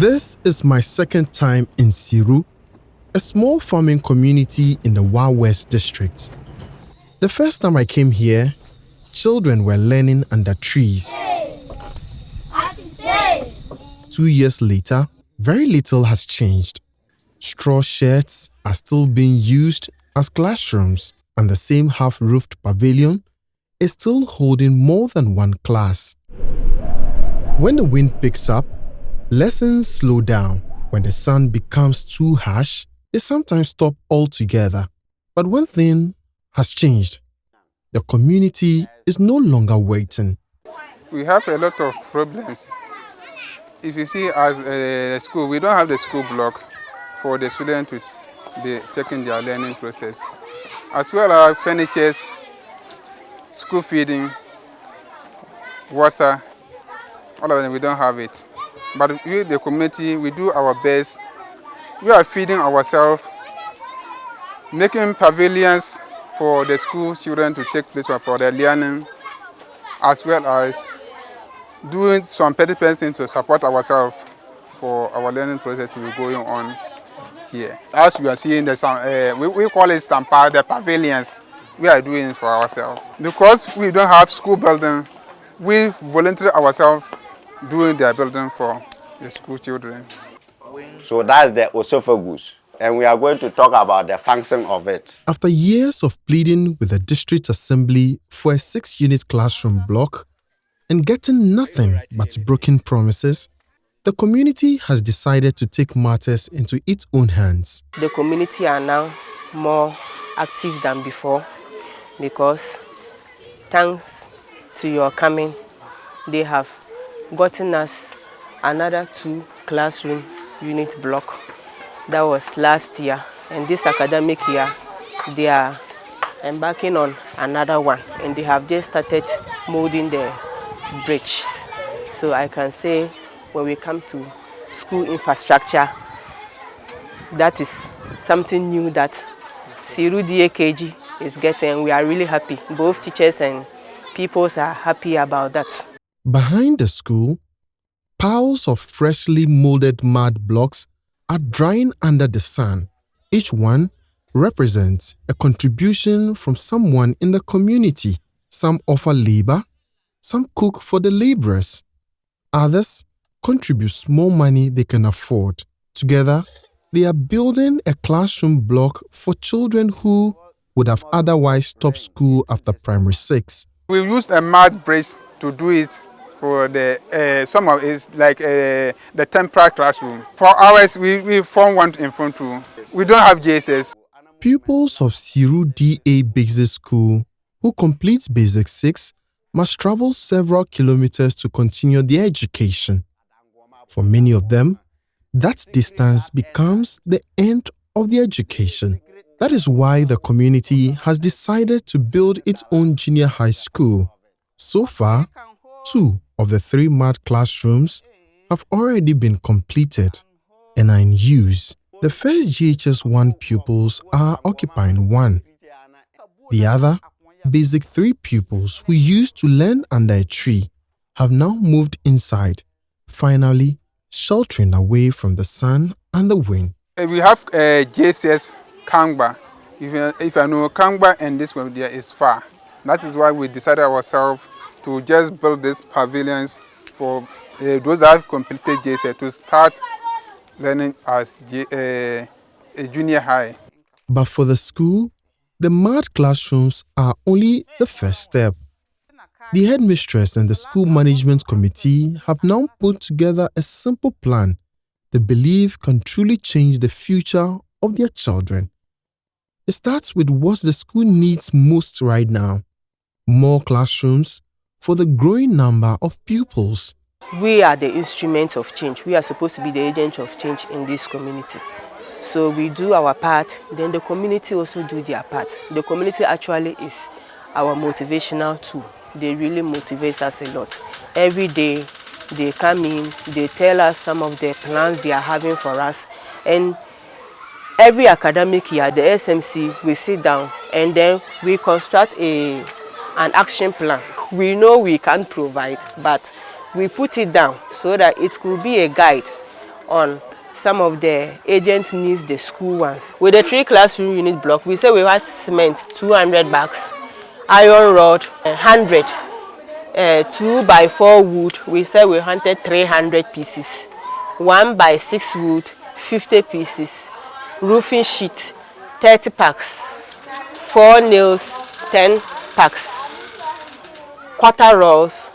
This is my second time in Siiru, a small farming community in the Wa West district. The first time I came here, children were learning under trees. 2 years later, very little has changed. Straw sheds are still being used as classrooms, and the same half-roofed pavilion is still holding more than one class. When the wind picks up, lessons slow down. When the sun becomes too harsh, they sometimes stop altogether. But one thing has changed. The community is no longer waiting. We have a lot of problems. If you see as a school, we don't have the school block for the students to be taking their learning process. As well as furniture, school feeding, water, all of them, we don't have it. But we, the community, we do our best. We are feeding ourselves, making pavilions for the school children to take place for their learning, as well as doing some petty things to support ourselves for our learning process to be going on here. As you are seeing, we call it Stampa, the pavilions. We are doing it for ourselves. Because we don't have school building, we volunteer ourselves doing their building for the school children. So that's the esophagus, and we are going to talk about the function of it. After years of pleading with the district assembly for a 6-unit classroom block and getting nothing but broken promises, the community has decided to take matters into its own hands. The community are now more active than before because thanks to your coming, they have gotten us another 2 classroom unit block. That was last year, and this academic year they are embarking on another one, and they have just started molding the bridges. So I can say when we come to school infrastructure, that is something new that Siiru DAKG is getting. We are really happy. Both teachers and pupils are happy about that. Behind the school, piles of freshly molded mud blocks are drying under the sun. Each one represents a contribution from someone in the community. Some offer labor, some cook for the laborers. Others contribute small money they can afford. Together, they are building a classroom block for children who would have otherwise stopped school after primary 6. We used a mud bridge to do it. For the some of it's like the temporary classroom. For ours, we form one in front too. We don't have JSS. Pupils of Siiru DA Basic School who complete Basic 6 must travel several kilometers to continue their education. For many of them, that distance becomes the end of their education. That is why the community has decided to build its own junior high school. So far, 2 of the 3 mud classrooms have already been completed and are in use. The first GHS 1 pupils are occupying one. The other, Basic 3 pupils who used to learn under a tree have now moved inside, finally sheltering away from the sun and the wind. We have JSS Kangba. If I know Kangba and this one there is far. That is why we decided ourselves to just build these pavilions for those that have completed JSS to start learning as a junior high. But for the school, the mud classrooms are only the first step. The headmistress and the school management committee have now put together a simple plan they believe can truly change the future of their children. It starts with what the school needs most right now: more classrooms for the growing number of pupils. We are the instrument of change. We are supposed to be the agent of change in this community. So we do our part, then the community also do their part. The community actually is our motivational tool. They really motivate us a lot. Every day they come in, they tell us some of the plans they are having for us. And every academic year, the SMC, we sit down and then we construct an action plan. We know we can't provide, but we put it down so that it could be a guide on some of the agents needs the school ones. With the 3 classroom unit block, we say we had cement 200 bags, iron rod 100, 2x4 wood, we say we hunted 300 pieces, 1x6 wood 50 pieces, roofing sheet 30 packs, 4 nails 10 packs, quarter rolls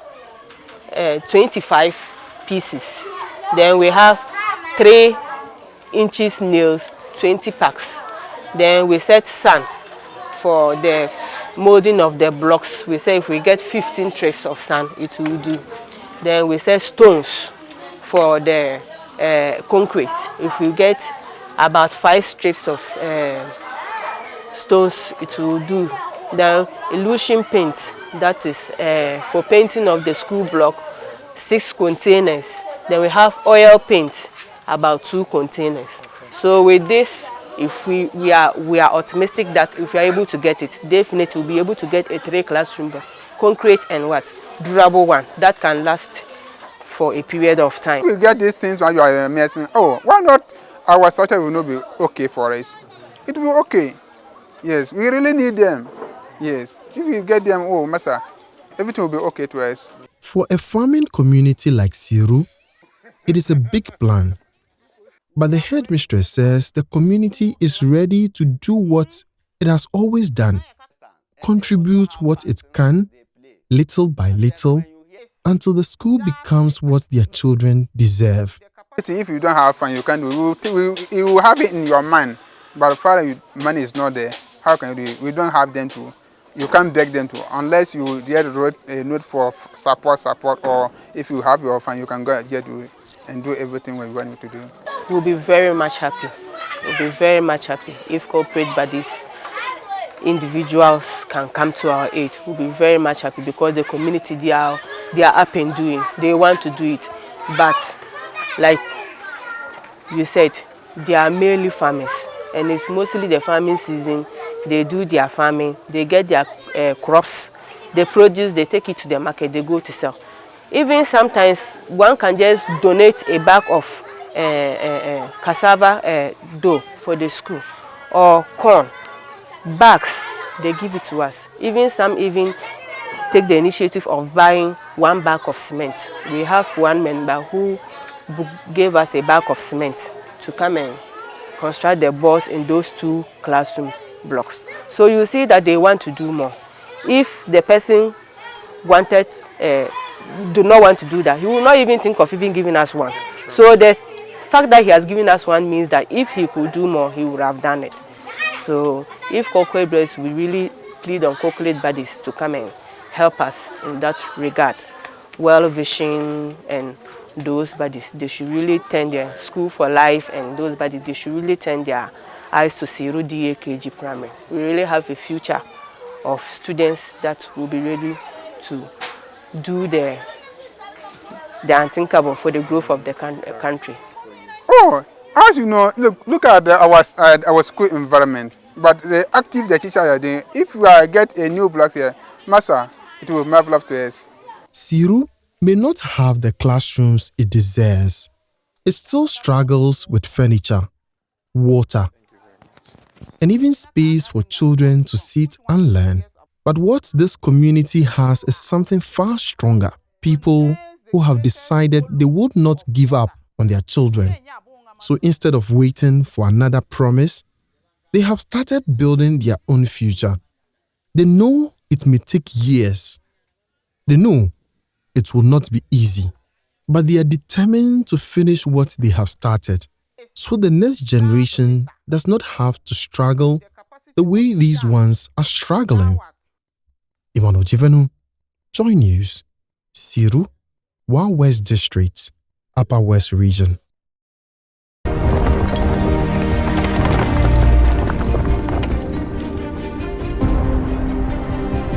25 pieces. Then we have 3 inches nails 20 packs. Then we set sand for the molding of the blocks. We say if we get 15 trays of sand, it will do. Then we set stones for the concrete. If we get about 5 strips of stones, it will do. Then illusion paint, that is for painting of the school block, 6 containers. Then we have oil paint, about 2 containers. So with this, if we are optimistic that if we are able to get it, definitely we'll be able to get a 3 classroom block, concrete and what? Durable one that can last for a period of time. We get these things when you are messing. Oh, why not our structure will not be okay for us? It will be okay. Yes, we really need them. Yes, if we get them, oh, Massa, everything will be okay to us. For a farming community like Siiru, it is a big plan. But the headmistress says the community is ready to do what it has always done, contribute what it can, little by little, until the school becomes what their children deserve. If you don't have fun, you can do. You will have it in your mind, but as far as money is not there, how can you do it? We don't have them to. You can't beg them to, unless you get a note for support, or if you have your fund, you can go get to it and do everything we want you to do. We'll be very much happy. We'll be very much happy if corporate bodies, individuals can come to our aid. We'll be very much happy because the community, they are up and doing. They want to do it. But like you said, they are mainly farmers, and it's mostly the farming season. They do their farming, they get their crops, they produce, they take it to the market, they go to sell. Even sometimes one can just donate a bag of cassava dough for the school, or corn bags, they give it to us. Even some even take the initiative of buying 1 bag of cement. We have one member who gave us a bag of cement to come and construct the boards in those 2 classroom blocks. So you see that they want to do more. If the person do not want to do that, he will not even think of even giving us one. So the fact that he has given us one means that if he could do more, he would have done it. So if corporate bodies, we really plead on corporate bodies to come and help us in that regard. World Vision and those bodies, they should really turn their school for life, and those bodies, they should really turn their eyes to Siiru DAKG Primary. We really have a future of students that will be ready to do the unthinkable for the growth of the country. Oh, as you know, look at our school environment. But the active the teachers are doing, if we get a new block here, Massa, it will be marvelous to us. Siiru may not have the classrooms it deserves. It still struggles with furniture, water, and even space for children to sit and learn. But what this community has is something far stronger. People who have decided they would not give up on their children. So instead of waiting for another promise, they have started building their own future. They know it may take years. They know it will not be easy. But they are determined to finish what they have started, so the next generation does not have to struggle the way these ones are struggling. Emmanuel Dzivenu, Joy News, Siiru, West District, Upper West Region.